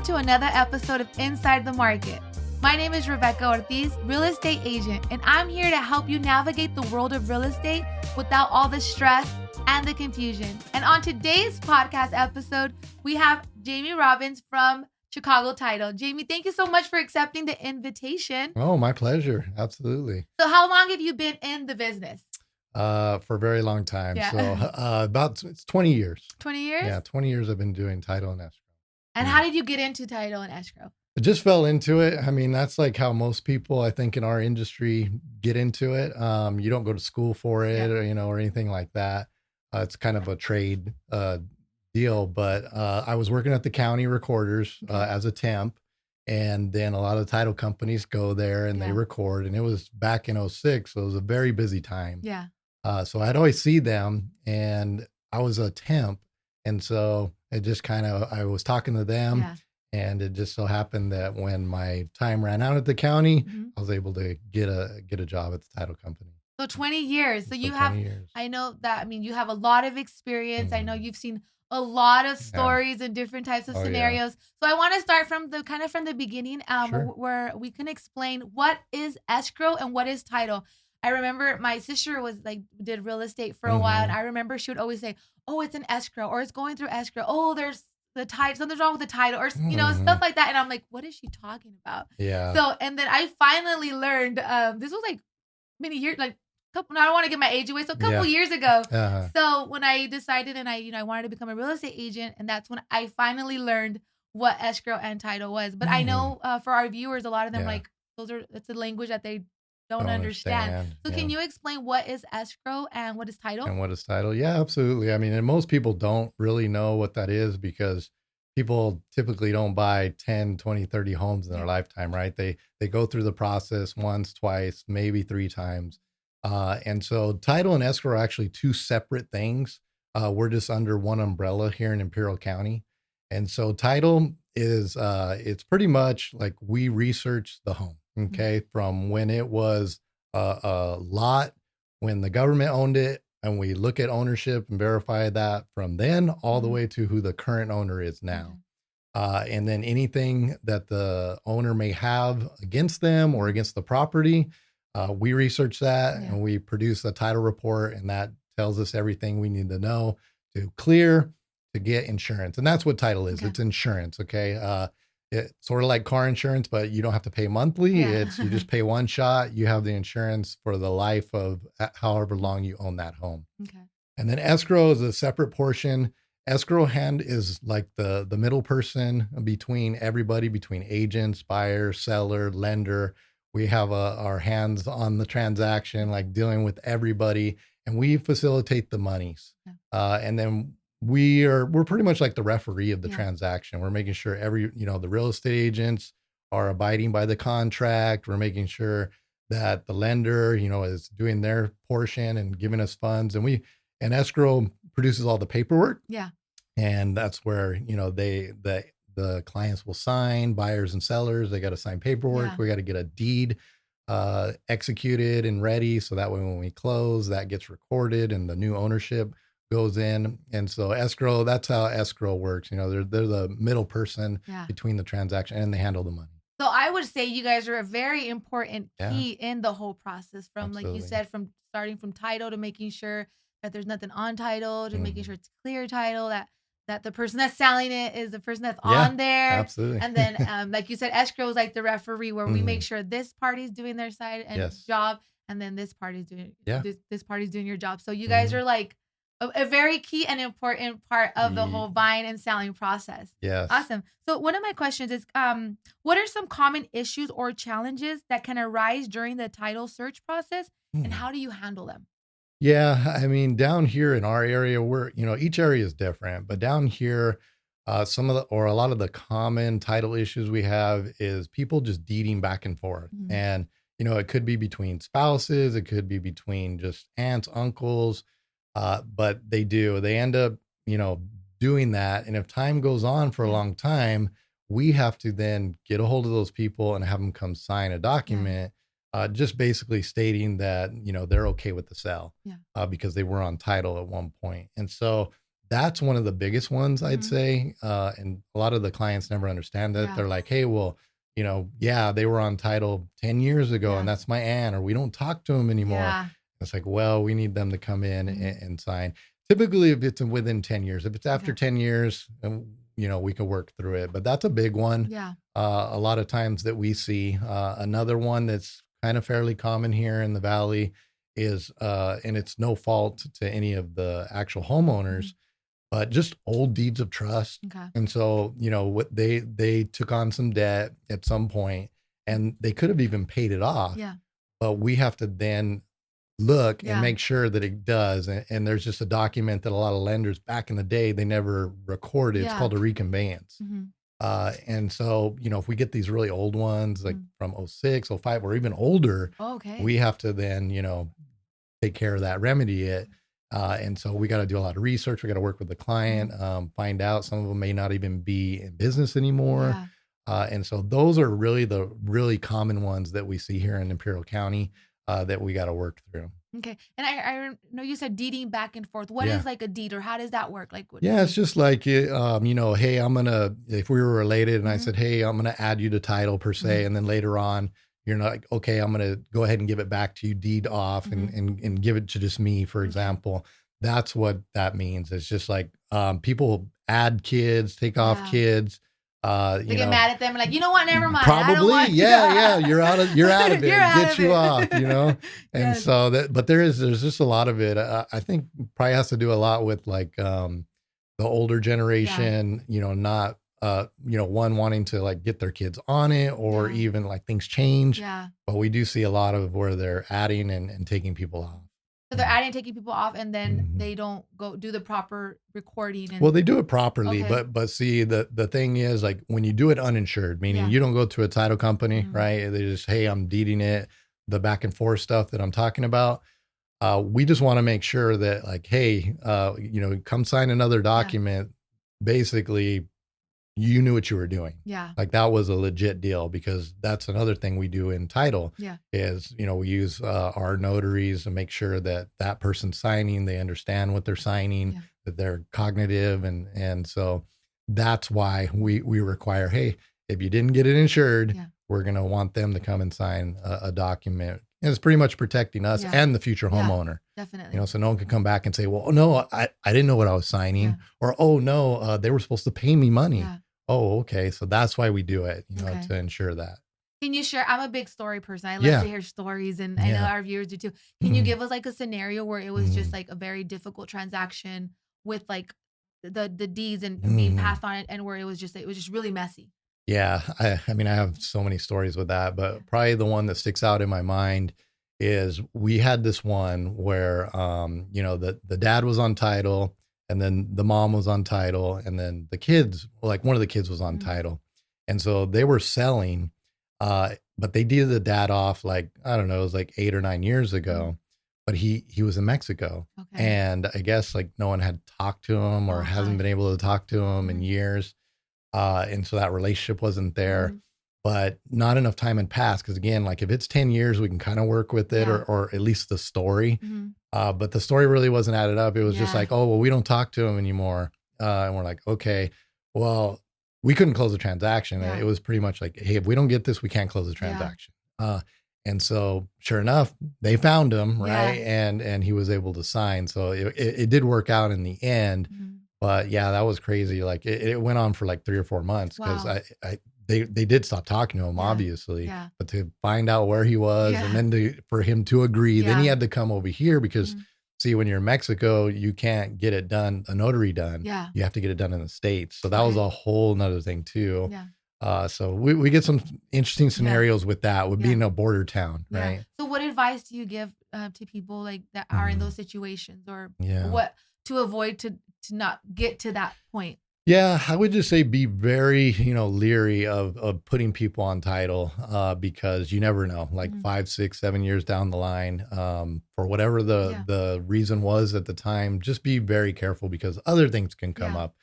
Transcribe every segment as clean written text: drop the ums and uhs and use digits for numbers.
to another episode of Inside the Market. My name is Rebecca Ortiz, real estate agent, and I'm here to help you navigate the world of real estate without all the stress and the confusion. And on today's podcast episode, we have Jaime Robins from Chicago Title. Jaime, thank you so much for accepting the invitation. Oh, my pleasure. Absolutely. So how long have you been in the business? For a very long time. Yeah. So it's 20 years. 20 years? Yeah, 20 years I've been doing title and escrow. And how did you get into title and escrow? I just fell into it. I mean, that's like how most people, I think, in our industry get into it. You don't go to school for it, or anything like that. It's kind of a trade deal. But I was working at the county recorders as a temp, and then a lot of title companies go there and they record. And it was back in '06, so it was a very busy time. Yeah. So I'd always see them, and I was a temp, and so it just I was talking to them. Yeah. And it just so happened that when my time ran out at the county, I was able to get a job at the title company. So 20 years. So you 20 have, years. I know that, I mean, you have a lot of experience. I know you've seen a lot of stories and different types of scenarios. So I want to start from the beginning, where we can explain what is escrow and what is title. I remember my sister did real estate for a while, and I remember she would always say, "Oh, it's an escrow, or it's going through escrow. Oh, there's the title, something's wrong with the title," or stuff like that. And I'm like, what is she talking about? Yeah. So, and then I finally learned, this was like many years, like couple, I don't want to give my age away. So a couple years ago. So when I decided and I wanted to become a real estate agent, and that's when I finally learned what escrow and title was. But I know for our viewers, a lot of them it's a language that they don't understand. So can you explain what is escrow and what is title? And what is title? Yeah, absolutely. I mean, and most people don't really know what that is because people typically don't buy 10, 20, 30 homes in their lifetime, right? They go through the process once, twice, maybe 3 times. And so title and escrow are actually 2 separate things. We're just under one umbrella here in Imperial County. And so title is, it's pretty much like we research the home. Okay. From when it was a lot, when the government owned it, and we look at ownership and verify that from then all the way to who the current owner is now. And then anything that the owner may have against them or against the property, we research that and we produce a title report, and that tells us everything we need to know to clear to get insurance. And that's what title is. It's insurance. Okay. It's sort of like car insurance, but you don't have to pay monthly. You just pay one shot. You have the insurance for the life of however long you own that home. Okay. And then escrow is a separate portion. Escrow hand is like the middle person between everybody, between agents, buyer, seller, lender. We have our hands on the transaction, like dealing with everybody, and we facilitate the monies. And then we're pretty much like the referee of the transaction. We're making sure the real estate agents are abiding by the contract. We're making sure that the lender, is doing their portion and giving us funds. And escrow produces all the paperwork. Yeah. And that's where, the clients will sign, buyers and sellers, they got to sign paperwork. We got to get a deed executed and ready. So that way, when we close, that gets recorded and the new ownership goes in. And so escrow, that's how escrow works. They're the middle person between the transaction, and they handle the money. So I would say you guys are a very important key in the whole process, from like you said, from starting from title to making sure that there's nothing on title, to making sure it's clear title, that the person that's selling it is the person that's on there. Absolutely. And then like you said, escrow is like the referee, where we make sure this party's doing their side and job, and then this party's doing this party's doing your job. So you guys are like a very key and important part of the whole buying and selling process. Yes. Awesome. So one of my questions is, what are some common issues or challenges that can arise during the title search process, and how do you handle them? Yeah. I mean, down here in our area, each area is different, but down here, a lot of the common title issues we have is people just deeding back and forth. And, it could be between spouses, it could be between just aunts, uncles. But they end up, doing that. And if time goes on for a long time, we have to then get a hold of those people and have them come sign a document, just basically stating that, they're okay with the sale, because they were on title at one point. And so That's one of the biggest ones, I'd Mhm. say. And a lot of the clients never understand that. Yeah. They're like, hey, well, yeah, they were on title 10 years ago and Yeah. that's my aunt, or we don't talk to them anymore. Yeah. It's like, well, we need them to come in Mhm. and sign. Typically, if it's within 10 years, if it's after Okay. 10 years, we could work through it. But that's a big one. Yeah. A lot of times that we see. Another one that's kind of fairly common here in the Valley is, and it's no fault to any of the actual Mhm. homeowners, but just old deeds of trust. Okay. And so, what they took on some debt at some point and they could have even paid it off, Yeah. but we have to then look and Yeah. make sure that it does. And there's just a document that a lot of lenders back in the day, they never recorded. It's Yeah. called a reconveyance. Mhm. And so, if we get these really old ones, like Mm. from '06, '05, or even older, Oh, okay. we have to then, take care of that, remedy it. And so we got to do a lot of research. We got to work with the client, Mhm. find out some of them may not even be in business anymore. Yeah. And so those are really the really common ones that we see here in Imperial County, that we got to work through. Okay. And I know you said deeding back and forth. What Yeah. is like a deed, or how does that work? Like, what? Yeah, it's just like, hey, if we were related and I Mhm. said, hey, I'm going to add you to title per se. Mhm. And then later on, you're not like, okay, I'm going to go ahead and give it back to you, deed off, and, Mhm. and give it to just me, for Okay. example. That's what that means. It's just like, people add kids, take off Yeah. kids, They get mad at them and like, you know what? Never mind. I don't probably, want. yeah, yeah, you're out of You're it, out get of you it. off. And Yes. so but there's just a lot of it. I think probably has to do a lot with like, the older Yeah. generation, not, one wanting to like get their kids on it, or Yeah. even like things change. Yeah. But we do see a lot of where they're adding and taking people off. So they're adding, taking people off, and then Mhm. they don't go do the proper recording Well, and they do it properly, okay. but see, the thing is, like, when you do it uninsured, meaning Yeah. you don't go to a title company, Mhm. right? They just, hey, I'm deeding it, the back and forth stuff that I'm talking about. We just want to make sure that, like, hey, come sign another Yeah. document. Basically, you knew what you were doing. Yeah. Like, that was a legit deal, because that's another thing we do in title Yeah. is, we use, our notaries to make sure that that person signing, they understand what they're signing, Yeah. that they're cognitive. And so that's why we require, hey, if you didn't get it insured, Yeah. we're going to want them to come and sign a document. And it's pretty much protecting us Yeah. and the future Yeah. homeowner. Definitely. So no one can come back and say, well, no, I didn't know what I was Yeah. signing, or, oh no, they were supposed to pay me money. Yeah. Oh, okay. So that's why we do it, Okay. to ensure that. Can you share? I'm a big story person. I love to Yeah. hear stories, and I know Yeah. our viewers do too. Can you Mhm. give us like a scenario where it was just Mhm. like a very difficult transaction with like the deeds and being Mhm. passed on it, and where it was just really messy? Yeah. I mean, I have so many stories with that, Yeah. but probably the one that sticks out in my mind is we had this one where, the dad was on title, and then the mom was on title, and then the kids, like one of the kids was on Mhm. title. And so they were selling, but they deeded the dad off, like, I don't know, it was like 8 or 9 years Mhm. ago, but he was in Mexico. Okay. And I guess like no one had talked to him, or Oh hasn't gosh. been able to talk to him in Mhm. years. And so that relationship wasn't there, Mhm. but not enough time had passed. Cause again, like if it's 10 years, we can kind of work with it, Yeah. or at least the story. Mhm. But the story really wasn't added up. It was just Yeah. like, oh, well, we don't talk to him anymore. And we're like, okay, well, we couldn't close the transaction. And Yeah. it was pretty much like, hey, if we don't get this, we can't close the Yeah. transaction. And so sure enough, they found him, Yeah. right? And he was able to sign. So it did work out in the end. Mhm. But yeah, that was crazy. Like it went on for like 3 or 4 months, because Wow. they did stop talking to him, Yeah. obviously, Yeah. but to find out where he was, and Yeah. then for him to agree, then he Yeah. had to come over here, because Mhm. see, when you're in Mexico, you can't get it done, a notary done. Yeah. You have to get it done in the States. So that was Okay. a whole nother thing too. Yeah. So we get some interesting Yeah. scenarios with that, with Yeah. being a border town, Yeah. right? So what advice do you give to people like that are in those Mhm. situations, or Yeah. what to avoid to not get to that point? Yeah, I would just say be very, leery of putting people on title, because you never know, like Mhm. 5, 6, 7 years down the line, for whatever the Yeah. the reason was at the time, just be very careful, because other things can come Yeah. up.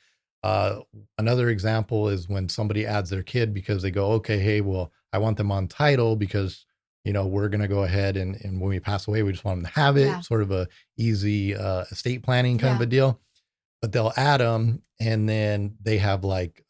Uh, Another example is when somebody adds their kid because they go, okay, hey, well, I want them on title because, we're going to go ahead and when we pass away, we just want them to have Yeah. it, sort of a easy, estate planning kind of Yeah. a deal. but they'll add them, and then they have like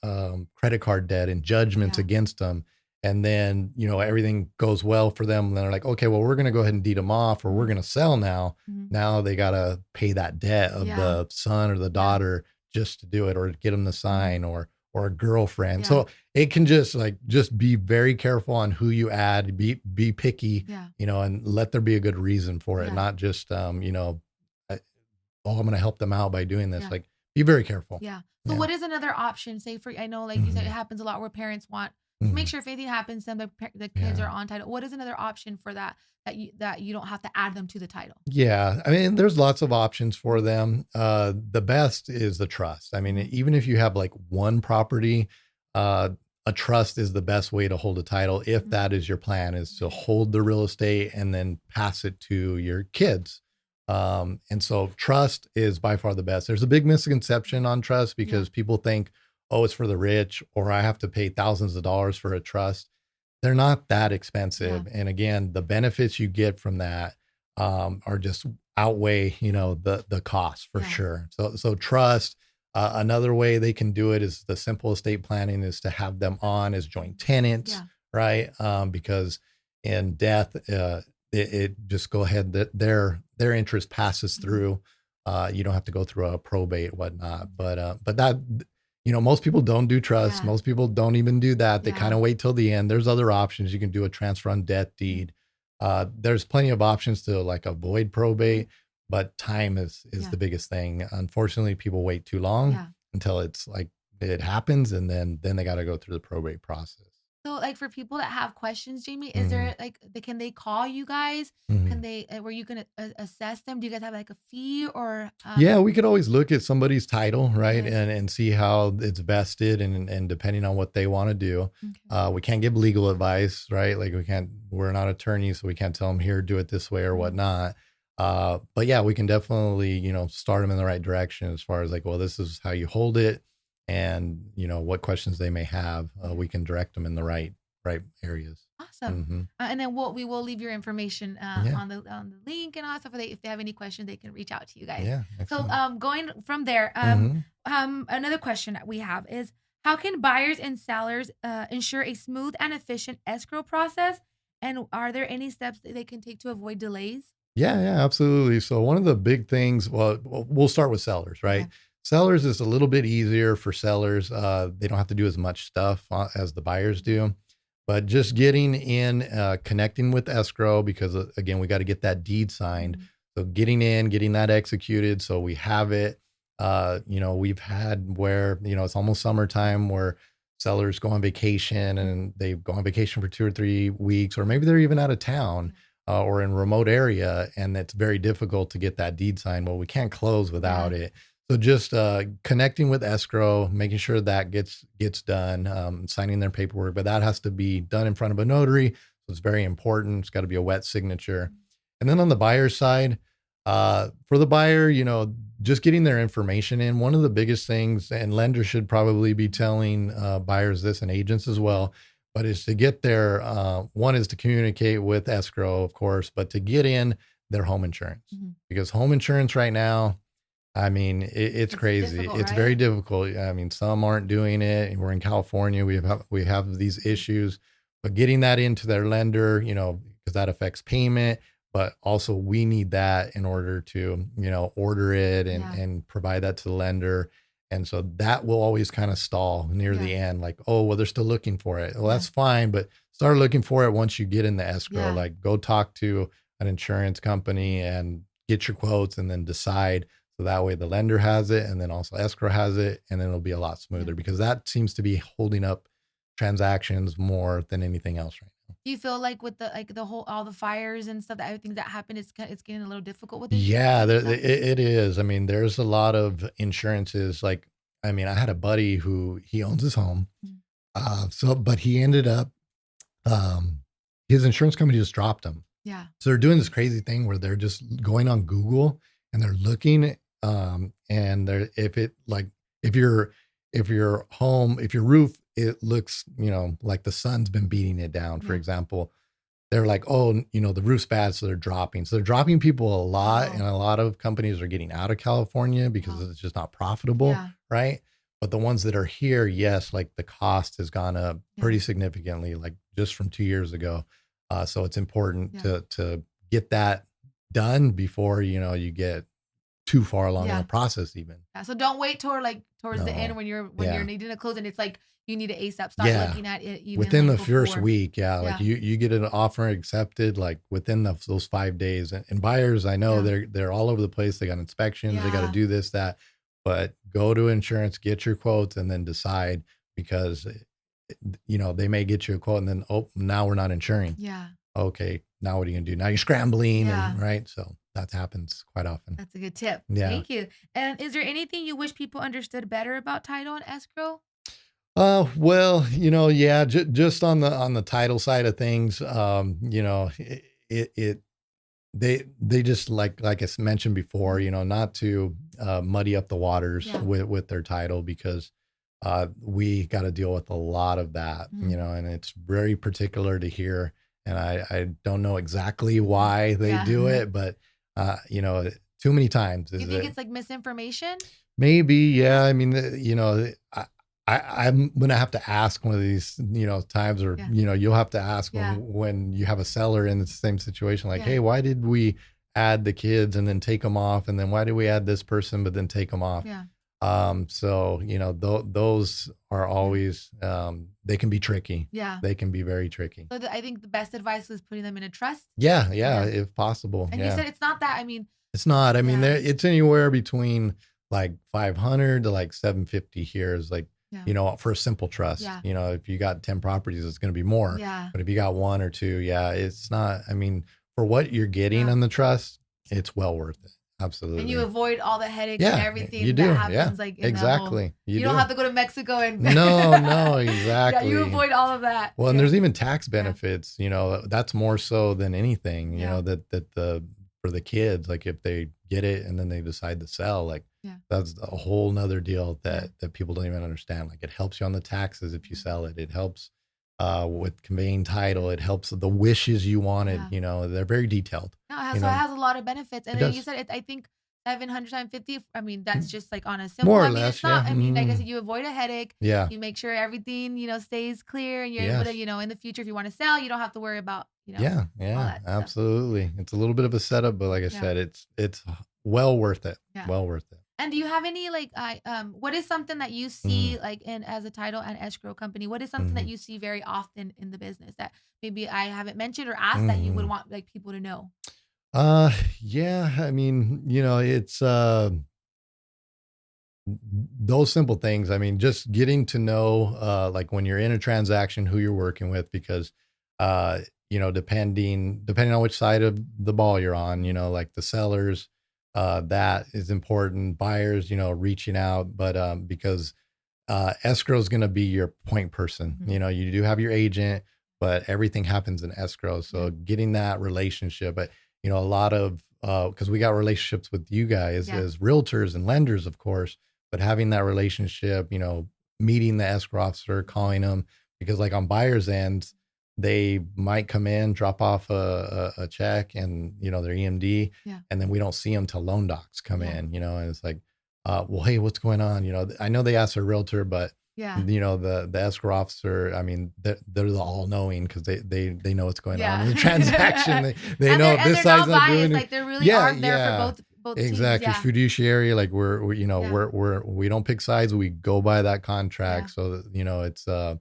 credit card debt and judgments Yeah. against them. And then, everything goes well for them. And they're like, okay, well, we're going to go ahead and deed them off, or we're Mhm. going to sell now. Mhm. Now they got to pay that debt of Yeah. the son or the Yeah. daughter just to do it, or get them the Mhm. sign, or a girlfriend. Yeah. So it can just be very careful on who you add, be picky, Yeah. and let there be a good reason for it, Yeah. not just, uh, oh, I'm going to help them out by doing this. Yeah. Like, be very careful. Yeah. So Yeah. what is another option? Say for I know, like you said, it Hmm. happens a lot where parents want to make Hmm. sure if anything happens, then the kids Yeah. are on title. What is another option for that you don't have to add them to the title? Yeah. I mean, there's lots of options for Mhm. them. The best is the trust. I mean, Mhm. even if you have like one property, uh, a trust is the best way to hold a title, if Mhm. that is your plan, is to Mhm. hold the real estate and then pass it to your kids. And so trust is by far the best. There's a big misconception on trust Yeah. because people think, oh, it's for the rich, or I have to pay thousands of dollars for a trust. They're not that Yeah. expensive. And again, the benefits you get from that are just outweigh, the cost for Yeah. sure. So trust. Another way they can do it is the simple estate planning is to have them on as joint Mhm. tenants, Yeah. right? Because in death, it just go ahead that their interest passes Mhm. through. You don't have to go through a probate, whatnot. Mhm. But that, most people don't do trust. Yeah. Most people don't even do that. They kind Yeah. of wait till the end. There's other options. You can do a transfer on death Mhm. deed. There's plenty of options to like avoid Mhm. probate, but time is Yeah. the biggest thing. Unfortunately, people wait too long Yeah. until it's like it happens, and then they got to go through the probate process. So, like, for people that have questions, Jamie, is Hmm. there like can they call you guys? Can Hmm. they where you can assess them? Do you guys have like a fee or Yeah, we could always look at somebody's title, right, okay. and see how it's vested, and depending on what they want to do. Okay. We can't give legal advice, right? Like we're not attorneys, so we can't tell them here, do it this way or Mhm. whatnot. But yeah, we can definitely, start them in the right direction as far as like, well, this is how you hold it, and what questions they may have. Okay. We can direct them in the right areas. Awesome. Hmm. And then we will leave your information Yeah, on the link and also if they have any questions they can reach out to you guys. yeah, So excellent. going from there Hmm. another question that we have is how can buyers and sellers ensure a smooth and efficient escrow process, and are there any steps that they can take to avoid delays? Yeah, yeah, absolutely. So one of the big things, well, we'll start with sellers, Okay. right? Sellers is a little bit easier for sellers. They don't have to do as much stuff as the buyers do, but just getting in, connecting with escrow, because again, we got to get that deed signed. Mhm. So getting in, getting that executed, so we have it. We've had where it's almost summertime where sellers go on vacation, and they go on vacation for 2 or 3 weeks, or maybe they're even out of town, Yeah. or in a remote area, and it's very difficult to get that deed signed. Well, we can't close without Yeah. it. So just connecting with escrow, making sure that gets done, signing their paperwork, but that has to be done in front of a notary. So it's very important. It's got to be a wet signature. And then on the buyer side, for the buyer, just getting their information in. One of the biggest things, and lenders should probably be telling buyers this, and agents as well, but is to get their one is to communicate with escrow, of course, but to get in their home insurance, Mhm. because home insurance right now, I mean, it's It's crazy. difficult, It's very right? difficult. I mean, some aren't doing it. We're in California. We have these Mhm. issues, but getting that into their lender, because that affects payment. But also, we need that in order to, order it and Yeah. and provide that to the lender. And so that will always kind of stall near Yeah. the end. Like, oh, well, they're still looking for it. Well, Yeah. that's fine, but start looking for it once you get in the escrow. Yeah. Like, go talk to an insurance company and get your quotes, and then decide, so that way the lender has it, and then also escrow has it, and then it'll be a lot Yeah. smoother, because that seems to be holding up transactions more than anything else right now. Do you feel like with the whole all the fires and stuff that everything that happened it's getting a little difficult with Yeah, insurances and stuff? it is. I mean, there's a lot of insurances. Like, I mean, I had a buddy who he owns his home. Mhm. But he ended up, um, his insurance company just dropped him. Yeah. So they're doing this crazy thing where they're just going on Google, and they're looking, and they're if it like if your if your roof, it looks, like the sun's been beating it down, for Yeah. example, they're like, oh, the roof's bad, so they're dropping. So they're dropping people a lot, Oh, and a lot of companies are getting out of California because oh, it's just not profitable, yeah, right? But the ones that are here, yes, like the cost has gone up yeah, pretty significantly, like just from 2 years ago. So it's important yeah, to get that done before you get too far along in the yeah. process, even. Yeah, so don't wait toward like towards the end No, when you're yeah. needing to close and it's like you need to ASAP start Yeah. looking at it even Within like the first before. week, yeah, like Yeah, you get an offer accepted like within those 5 days. And buyers, I know yeah, they're all over the place. They got inspections, they got to yeah, do this, that, but go to insurance, get your quotes, and then decide because they may get you a quote and then now we're not insuring. yeah, Okay, now what are you gonna do? Now you're scrambling yeah. and right. So that happens quite often. That's a good tip. Yeah. Thank you. And is there anything you wish people understood better about title and escrow? Well, yeah, just on the title side of things, it they just like mentioned before, Mhm. not to muddy up the waters Yeah. with their title because we got to deal with a lot of that, Mhm. and it's very particular to hear, and I don't know exactly Mhm. why they Yeah. do it, but too many times You is think it. it's like misinformation? Maybe, yeah. Yeah. I mean, I'm gonna have to ask one of these, times, or Yeah. you'll have to ask Yeah. when you have a seller in the same situation, like, Yeah. hey, why did we add the kids and then take them off, and then why did we add this person but then take them off? Yeah. So those are Yeah. always they can be tricky. Yeah. They can be very tricky. So I think the best advice is putting them in a trust. Yeah, yeah, Yeah. if possible, And you yeah. said it's not that. I mean, It's not. I mean, yeah. it's anywhere between like 500 to like 750 here is like, Yeah. for a simple trust. Yeah. If you got 10 properties, it's going to be more. Yeah. But if you got one or two, yeah, it's not. I mean, for what you're getting Yeah. on the trust, it's well worth it. And you Absolutely. avoid all the headaches and Yeah, you everything that do. Yeah, happens like in the whole exactly. You you don't do. have to go to Mexico and No, no, yeah, you exactly. avoid all of that. Well, and Yeah. there's even tax Yeah. benefits, that's more so than anything, Yeah. that the for the kids, like if they get it and then they decide to sell, like Yeah. that's a whole nother deal Yeah. that people don't even understand. Like it helps you on the taxes if you Mhm. sell it. It helps with conveying title. It helps with the wishes you wanted, Yeah. they're very detailed. No, it has You so it know, has a lot of benefits, it and then you does. said it I think 700 times 50, I mean, that's just, like, on a simple More or I mean, it's less, yeah. not I mean, like I said, you avoid a headache, Yeah. you make sure everything, stays clear, and you're able to, Yes. in the future, if you wanna sell, you don't have to worry about, Yeah, all yeah, that stuff. absolutely. It's a little bit of a setup, but like I Yeah, said, it's well worth it. yeah. Well worth it. And do you have any, like, what is something that you Mhm, see, like, in as a title and escrow company, what is something that mhm, you see very often in the business that maybe I haven't mentioned or asked that you would mhm. want, like, people to know? Uh, yeah, I mean, it's those simple things. I mean, just getting to know like when you're in a transaction who you're working with because uh depending on which side of the ball you're on, like the sellers, that is important. Buyers, reaching out, but because escrow is going to be your point person. Mhm. You do have your agent, but everything happens in escrow. Yeah, So getting that relationship, but a lot of because we got relationships with you guys yeah, as realtors and lenders, of course, but having that relationship, meeting the escrow officer, calling them, because like on buyers' ends, they might come in, drop off a check and their EMD, yeah, and then we don't see them till loan docs come yeah, in, and it's like well, hey, what's going on? I know they asked their realtor, but yeah, the escrow officer, I mean, they're the all knowing because they know what's going on in the transaction. yeah. They And know they're this side's not not doing biased, it. like, they really Yeah, are there for yeah, both teams, exactly. yeah, Fiduciary, like we're yeah, we don't pick sides. We go by that yeah, contract. So that, it's so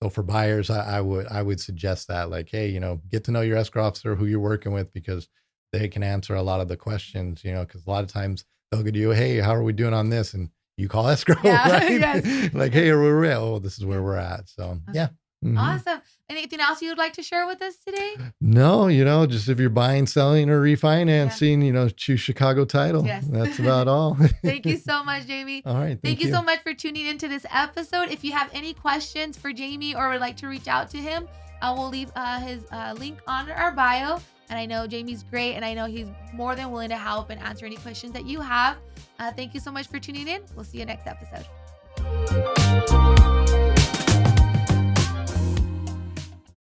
for buyers, I would suggest that like, hey, get to know your escrow officer, who you're working with, because they can answer a lot of the questions. Because a lot of times they'll go to you, hey, how are we doing on this? And you call escrow, yeah, right? yes, Like, hey, where we're at? Oh, this is where yeah, we're at. So yeah. okay. Hmm. Awesome. Anything else you would like to share with us today? No, just if you're buying, selling, or Yeah, refinancing, choose Chicago Title. yes. That's about all. Thank you so much, Jamie. All right. Thank Thank you so you. much for tuning into this episode. If you have any questions for Jamie or would like to reach out to him, we'll leave his link on our bio. And I know Jamie's great, and I know he's more than willing to help and answer any questions that you have. Thank you so much for tuning in. We'll see you next episode.